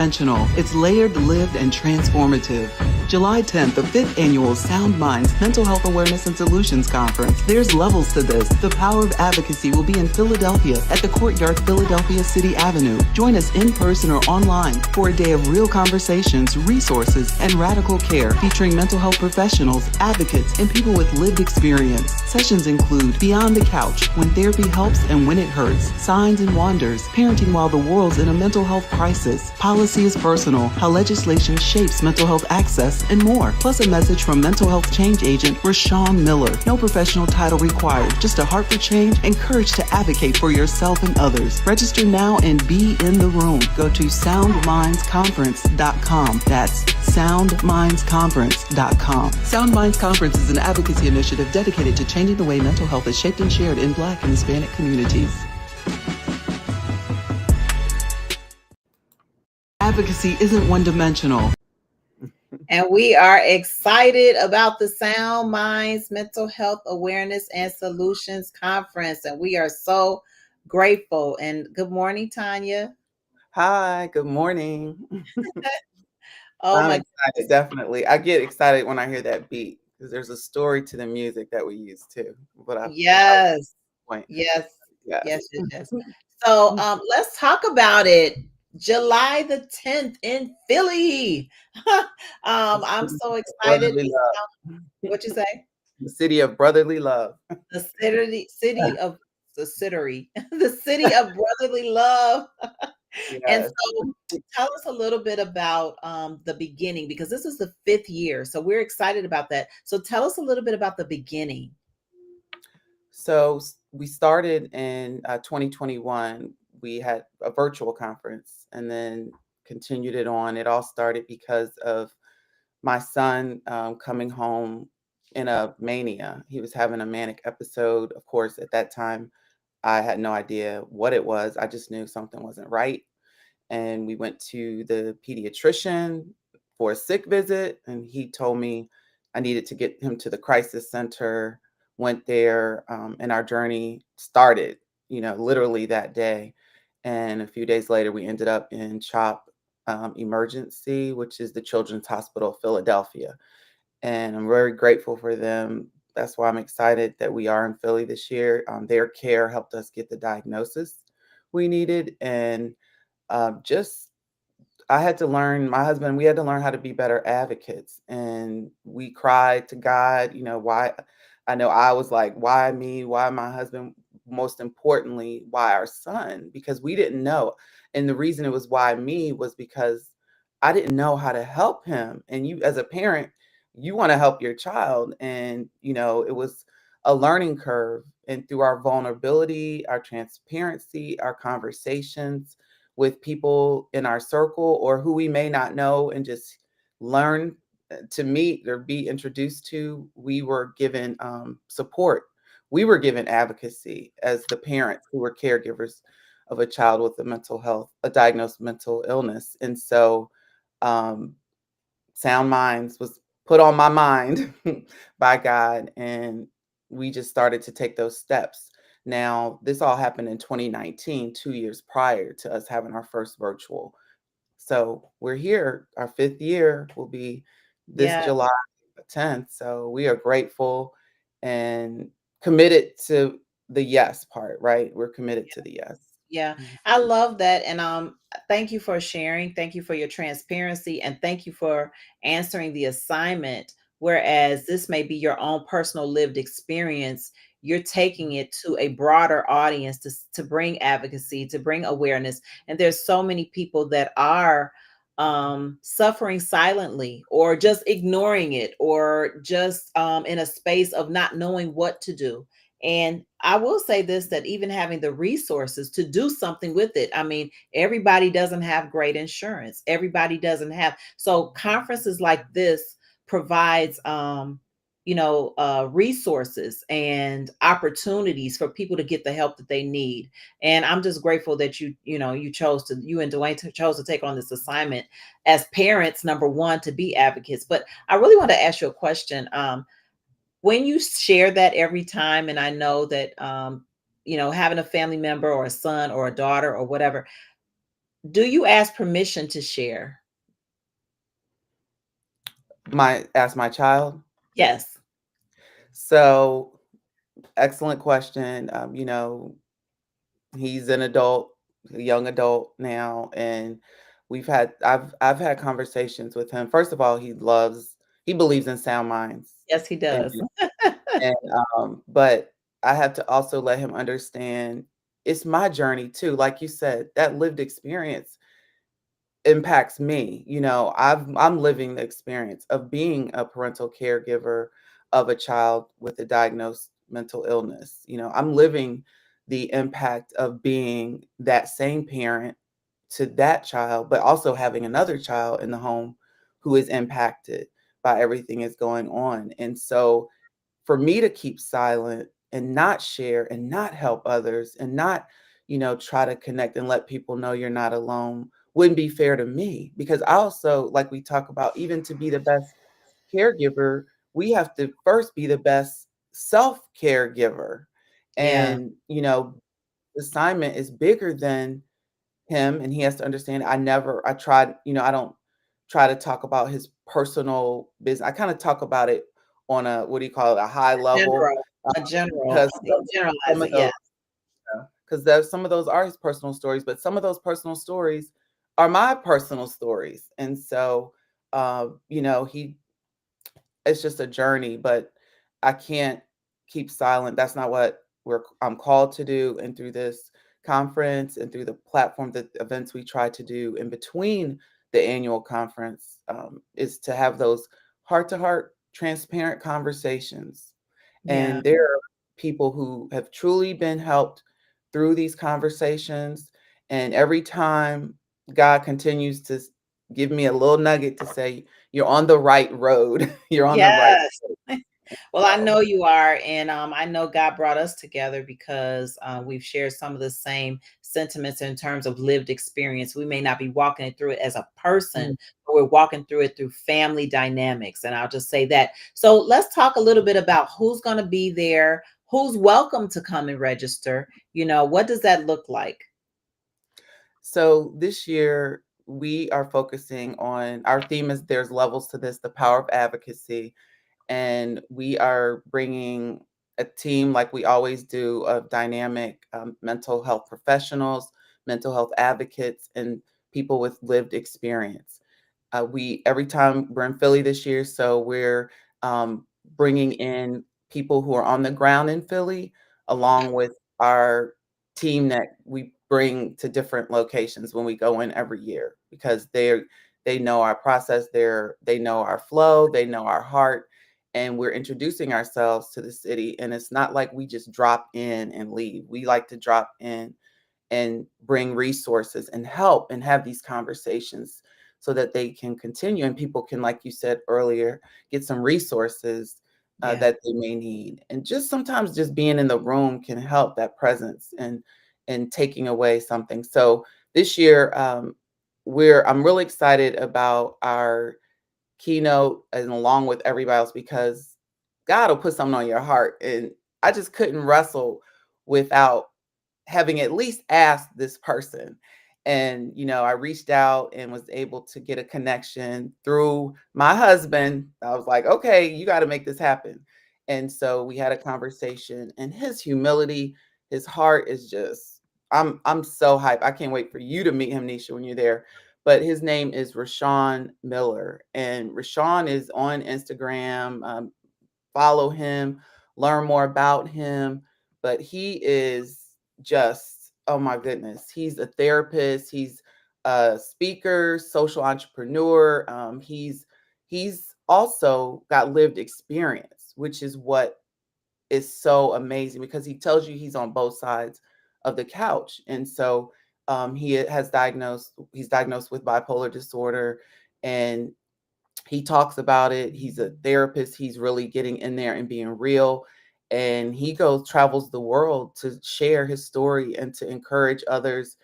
Intentional. It's layered, lived, and transformative. July 10th, the 5th annual Sound Minds Mental Health Awareness and Solutions Conference. There's levels to this. The Power of Advocacy will be in Philadelphia at the Courtyard, Philadelphia City Avenue. Join us in person or online for a day of real conversations, resources, and radical care featuring mental health professionals, advocates, and people with lived experience. Sessions include Beyond the Couch, When Therapy Helps and When It Hurts, Signs and Wonders, Parenting While the World's in a Mental Health Crisis, Policy is Personal, How Legislation Shapes Mental Health Access, and more. Plus a message from mental health change agent Rashawn Miller. No professional title required, just a heart for change and courage to advocate for yourself and others. Register now and be in the room. Go to soundmindsconference.com. That's soundmindsconference.com. Sound Minds Conference is an advocacy initiative dedicated to changing the way mental health is shaped and shared in Black and Hispanic communities. Advocacy isn't one-dimensional. And we are excited about the Sound Minds Mental Health Awareness and Solutions Conference. And we are so grateful. And good morning, Tanya. Hi, good morning. Oh, I'm my excited, goodness. definitely. I get excited when I hear that beat because there's a story to the music that we use too. Yes. Point. Yes. Yes. Yes. Yes. Yes. So let's talk about it. July the 10th in Philly. I'm so excited. Brotherly love. What you say? The city of brotherly love. The city of the city, the city of brotherly love. And Yes. so tell us a little bit about the beginning, because this is the 5th year. So we're excited about that. So tell us a little bit about the beginning. So we started in 2021. We had a virtual conference and then continued it on. It all started because of my son coming home in a mania. He was having a manic episode. Of course, at that time, I had no idea what it was. I just knew something wasn't right. And we went to the pediatrician for a sick visit. And he told me I needed to get him to the crisis center. Went there, and our journey started, literally that day. And a few days later, we ended up in CHOP Emergency, which is the Children's Hospital of Philadelphia. And I'm very grateful for them. That's why I'm excited that we are in Philly this year. Their care helped us get the diagnosis we needed. And just I had to learn, my husband, we had to learn how to be better advocates. And we cried to God, why. I know I was like, why me? Why my husband? Most importantly, why our son? Because we didn't know. And the reason it was why me was because I didn't know how to help him. And you, as a parent, you want to help your child. And, it was a learning curve. And through our vulnerability, our transparency, our conversations with people in our circle or who we may not know and just learn to meet or be introduced to, we were given support. We were given advocacy as the parents who were caregivers of a child with a diagnosed mental illness. And so Sound Minds was put on my mind by God, and we just started to take those steps. Now, this all happened in 2019, 2 years prior to us having our first virtual. So we're here. Our 5th year will be this Yeah. July 10th. So we are grateful and committed to the yes part, right? We're committed to the yes. Yeah, I love that. And thank you for sharing. Thank you for your transparency. And thank you for answering the assignment. Whereas this may be your own personal lived experience, you're taking it to a broader audience to bring advocacy, to bring awareness. And there's so many people that are suffering silently or just ignoring it or just in a space of not knowing what to do. And I will say this, that even having the resources to do something with it, I mean, everybody doesn't have great insurance. Everybody doesn't have. So conferences like this provides, resources and opportunities for people to get the help that they need. And I'm just grateful that you and Dwayne chose to take on this assignment as parents, number one, to be advocates. But I really want to ask you a question. When you share that every time, and I know that having a family member or a son or a daughter or whatever, Do you ask permission to share? My As my child? Yes. So, excellent question. He's an adult, a young adult now, and I've had conversations with him. First of all, he believes in sound minds, Yes, he and does. and but I have to also let him understand it's my journey too. Like you said, that lived experience impacts me. I'm living the experience of being a parental caregiver of a child with a diagnosed mental illness. I'm living the impact of being that same parent to that child, but also having another child in the home who is impacted by everything that's going on. And so for me to keep silent and not share and not help others and not, try to connect and let people know you're not alone wouldn't be fair to me, because I also, like we talk about, even to be the best caregiver, we have to first be the best self caregiver. Yeah. And, the assignment is bigger than him, and he has to understand I tried, I don't try to talk about his personal business. I kind of talk about it on a, what do you call it, a high level, General, a general, because some generalize of it, those, yes. because there's some of those are his personal stories, but some of those personal stories are my personal stories. And so, he it's just a journey, but I can't keep silent. That's not what I'm called to do. And through this conference and through the platform, the events we try to do in between the annual conference, is to have those heart to heart, transparent conversations. Yeah. And there are people who have truly been helped through these conversations. And every time God continues to give me a little nugget to say, you're on the right road. You're on the right Yes. Well, I road. know you are, and I know God brought us together because we've shared some of the same sentiments in terms of lived experience. We may not be walking it through it as a person, Mm. but we're walking through it through family dynamics. And I'll just say that. So let's talk a little bit about who's going to be there, who's welcome to come and register. What does that look like? So this year, we are focusing on our theme is there's levels to this, the power of advocacy. And we are bringing a team like we always do of dynamic mental health professionals, mental health advocates, and people with lived experience. We every time we're in Philly this year, so we're um, bringing in people who are on the ground in Philly, along with our team that we bring to different locations when we go in every year, because they know our process, they know our flow, they know our heart, and we're introducing ourselves to the city. And it's not like we just drop in and leave. We like to drop in and bring resources and help and have these conversations so that they can continue and people can, like you said earlier, get some resources Yeah. that they may need. And just sometimes just being in the room can help, that presence and taking away something. So this year, we're I'm really excited about our keynote and along with everybody else, because God will put something on your heart. And I just couldn't wrestle without having at least asked this person. And, I reached out and was able to get a connection through my husband. I was like, okay, you got to make this happen. And so we had a conversation, and his humility, his heart is just, I'm so hyped. I can't wait for you to meet him, Nisha, when you're there. But his name is Rashawn Miller. And Rashawn is on Instagram. Follow him, learn more about him. But he is just, oh my goodness, he's a therapist, he's a speaker, social entrepreneur. He's also got lived experience, which is what is so amazing, because he tells you he's on both sides of the couch. And so he's diagnosed with bipolar disorder, and he talks about it. He's a therapist. He's really getting in there and being real. And he travels the world to share his story and to encourage others.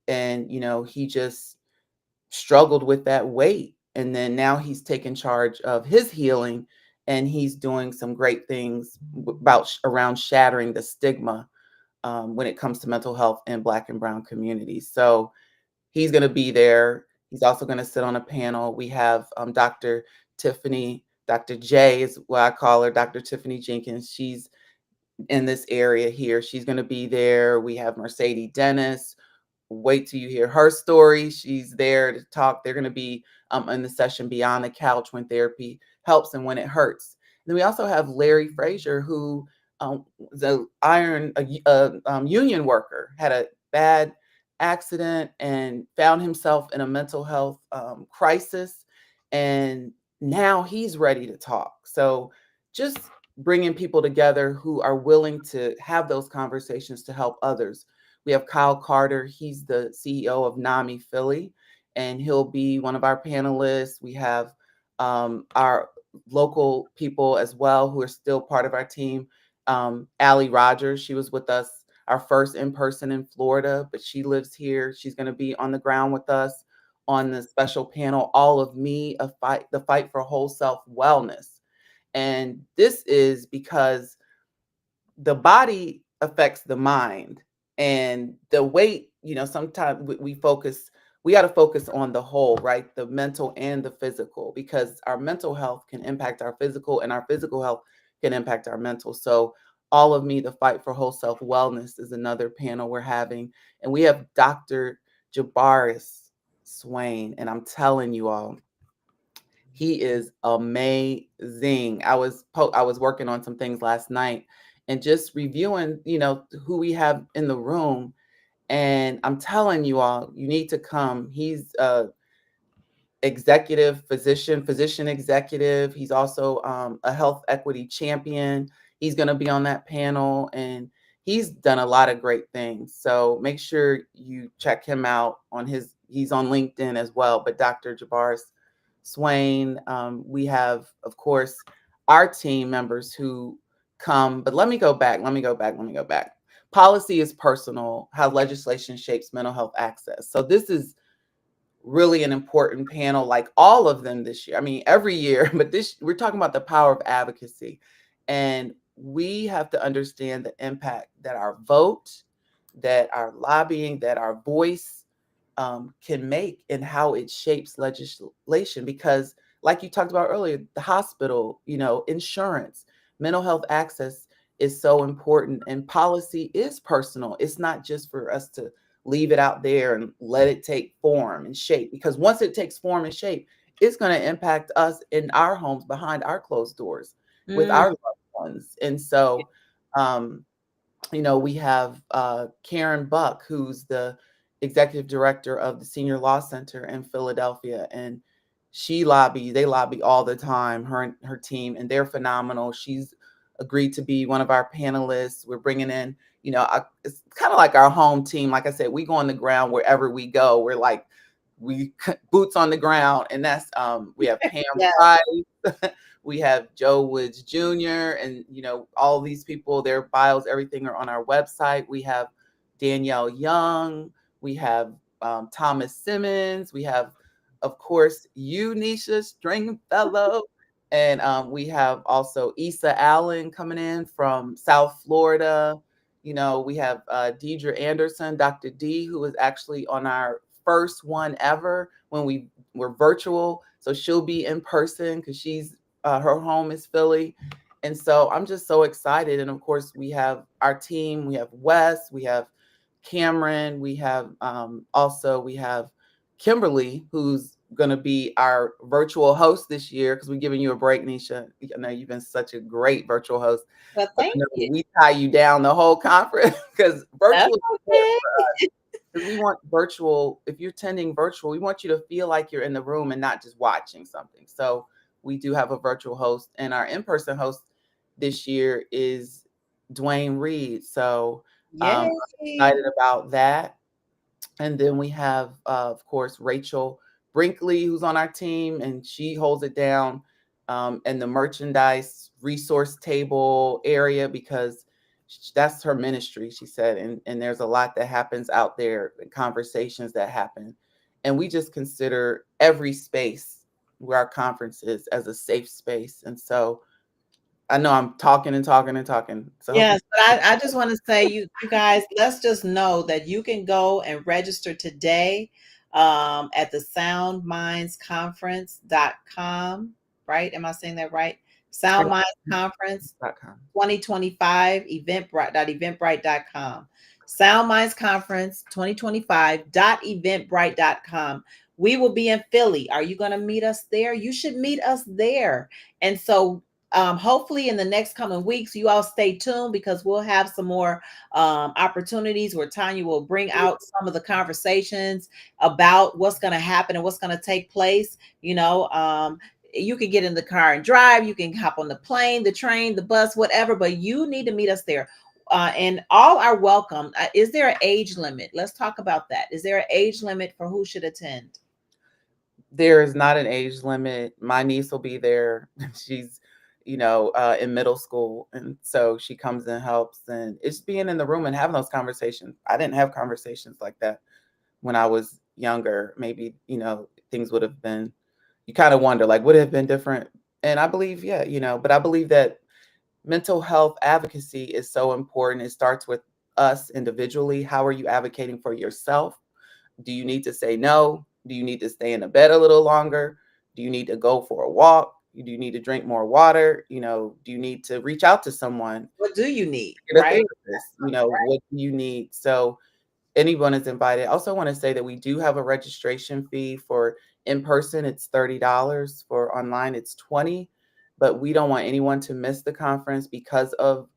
And, he just struggled with that weight. And then now he's taken charge of his healing, and he's doing some great things around shattering the stigma when it comes to mental health in Black and Brown communities. So He's going to be there. He's also going to sit on a panel. We have Dr. Tiffany, Dr. J is what I call her, Dr. Tiffany Jenkins. She's in this area here. She's going to be there. We have Mercedes Dennis. Wait till you hear her story. She's there to talk. They're going to be in the session Beyond the Couch, when therapy helps and when it hurts. And then we also have Larry Frazier, who was a union worker, had a bad accident and found himself in a mental health crisis. And now he's ready to talk. So just bringing people together who are willing to have those conversations to help others. We have Kyle Carter. He's the CEO of NAMI Philly, and he'll be one of our panelists. We have our local people as well who are still part of our team. Allie Rogers, she was with us our first in person in Florida, but she lives here. She's going to be on the ground with us on the special panel, All of Me, the fight for whole self wellness. And this is because the body affects the mind, and the weight, sometimes we got to focus on the whole, right? The mental and the physical, because our mental health can impact our physical and our physical health can impact our mental. So All of Me, the fight for whole self wellness is another panel we're having. And we have Dr. Jabaris Swain, and I'm telling you all, he is amazing. I was working on some things last night and just reviewing, who we have in the room. And I'm telling you all, you need to come. He's executive physician executive. He's also a health equity champion. He's going to be on that panel, and he's done a lot of great things. So make sure you check him out he's on LinkedIn as well. But Dr. Jabaris Swain, we have, of course, our team members who come. But let me go back. Let me go back. Let me go back. Policy is personal, how legislation shapes mental health access. So this is really an important panel, like all of them this year. I mean, every year, but this we're talking about the power of advocacy. And we have to understand the impact that our vote, that our lobbying, that our voice can make and how it shapes legislation. Because, like you talked about earlier, the hospital, insurance, mental health access is so important. And policy is personal. It's not just for us to leave it out there and let it take form and shape. Because once it takes form and shape, it's going to impact us in our homes behind our closed doors with Mm, our loved ones. And so, um, we have Karen Buck, who's the executive director of the Senior Law Center in Philadelphia, and they lobby all the time, her and her team, and they're phenomenal. She's agreed to be one of our panelists. We're bringing in, it's kind of like our home team. Like I said, we go on the ground wherever we go. We're like, we boots on the ground, and that's we have Pam yeah. Price. We have Joe Woods Jr. and all these people, their bios, everything are on our website. We have Danielle Young. We have Thomas Simmons. We have, of course, you, Nisha Stringfellow. And we have also Issa Allen coming in from South Florida. We have Deidre Anderson, Dr. D, who was actually on our first one ever when we were virtual. So she'll be in person because her home is Philly. And so I'm just so excited. And of course, we have our team. We have Wes, we have Cameron, we have we have Kimberly, who's going to be our virtual host this year because we're giving you a break, Nisha. I know you've been such a great virtual host, Well, but thank you. we tie you down the whole conference because That's virtual is important okay. for us. Because we want virtual, if you're attending virtual, we want you to feel like you're in the room and not just watching something. So we do have a virtual host, and our in-person host this year is Dwayne Reed. So I'm Yay. excited about that. And then we have, of course, Rachel Brinkley, who's on our team, and she holds it down in the merchandise resource table area because that's her ministry, she said. And there's a lot that happens out there, conversations that happen. And we just consider every space where our conference is as a safe space. And so I know I'm talking and talking and talking. So hopefully, Yes, but I just want to say, you guys, let's just know that you can go and register today. at the soundmindsconference.com, right? Am I saying that right? Sound Yeah. Minds Conference .com. 2025 eventbrite.eventbrite.com. Sound Minds Conference 2025.eventbrite.com. We will be in Philly. Are you going to meet us there? You should meet us there. And so hopefully in the next coming weeks, you all stay tuned because we'll have some more opportunities where Tanya will bring out some of the conversations about what's going to happen and what's going to take place. You can get in the car and drive, you can hop on the plane, the train, the bus, whatever, but you need to meet us there. And all are welcome. Is there an age limit? Let's talk about that. Is there an age limit for who should attend? There is not an age limit. My niece will be there. She's, in middle school. And so she comes and helps. And it's being in the room and having those conversations. I didn't have conversations like that when I was younger. Maybe, things would have been, you kind of wonder, like, would it have been different? And I believe, yeah, but I believe that mental health advocacy is so important. It starts with us individually. How are you advocating for yourself? Do you need to say no? Do you need to stay in the bed a little longer? Do you need to go for a walk? Do you need to drink more water? Do you need to reach out to someone? What do you need? Get a Right? therapist. What do you need? So anyone is invited. I also want to say that we do have a registration fee for in person. It's $30. For online, it's $20. But we don't want anyone to miss the conference because of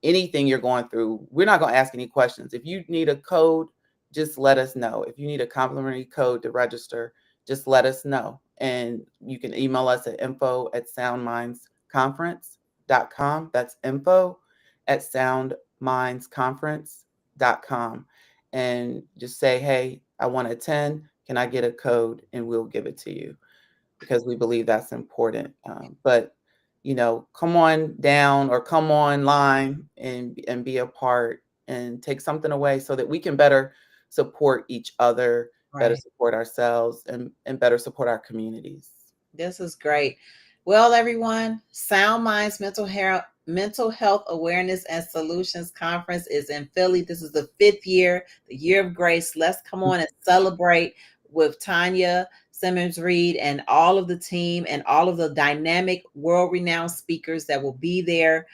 anything you're going through. We're not going to ask any questions. If you need a code, just let us know. If you need a complimentary code to register, just let us know. And you can email us at info@soundmindsconference.com. That's info@soundmindsconference.com. And just say, hey, I want to attend. Can I get a code? And we'll give it to you because we believe that's important. But come on down or come online and be a part and take something away so that we can better support each other, better Right. support ourselves, and better support our communities. This is great. Well, everyone, Sound Minds Mental Health Awareness and Solutions Conference is in Philly. This is the 5th year, the year of grace. Let's come on and celebrate with Tanya Simmons Reed and all of the team and all of the dynamic, world-renowned speakers that will be there.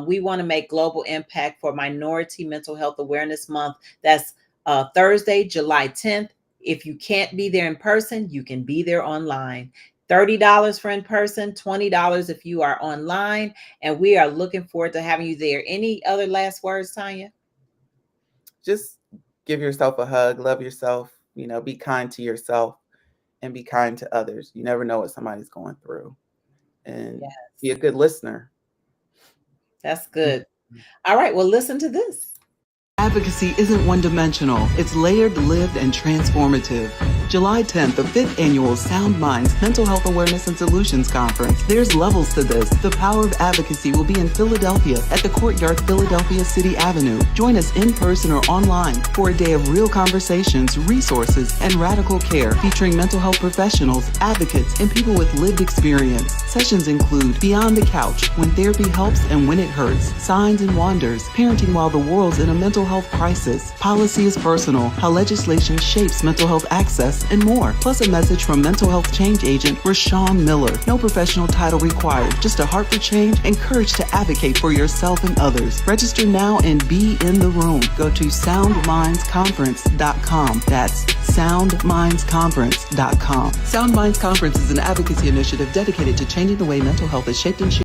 We want to make global impact for Minority Mental Health Awareness Month. That's Thursday, July 10th. If you can't be there in person, you can be there online. $30 for in person, $20 if you are online. And we are looking forward to having you there. Any other last words, Tanya? Just give yourself a hug, love yourself, be kind to yourself and be kind to others. You never know what somebody's going through. And be a Yes, good listener. that's good. All right, well, listen to this. Advocacy isn't one-dimensional. It's layered, lived, and transformative. July 10th, the 5th annual Sound Minds Mental Health Awareness and Solutions Conference. There's levels to this. The Power of Advocacy will be in Philadelphia at the Courtyard, Philadelphia City Avenue. Join us in person or online for a day of real conversations, resources, and radical care featuring mental health professionals, advocates, and people with lived experience. Sessions include Beyond the Couch, When Therapy Helps and When It Hurts, Signs and Wonders, Parenting While the World's in a Mental Health Crisis, Policy is Personal, How Legislation Shapes Mental Health Access, and more. Plus a message from mental health change agent Rashawn Miller. No professional title required, just a heart for change and courage to advocate for yourself and others. Register now and be in the room. Go to soundmindsconference.com. That's soundmindsconference.com. Sound Minds Conference is an advocacy initiative dedicated to changing the way mental health is shaped and shared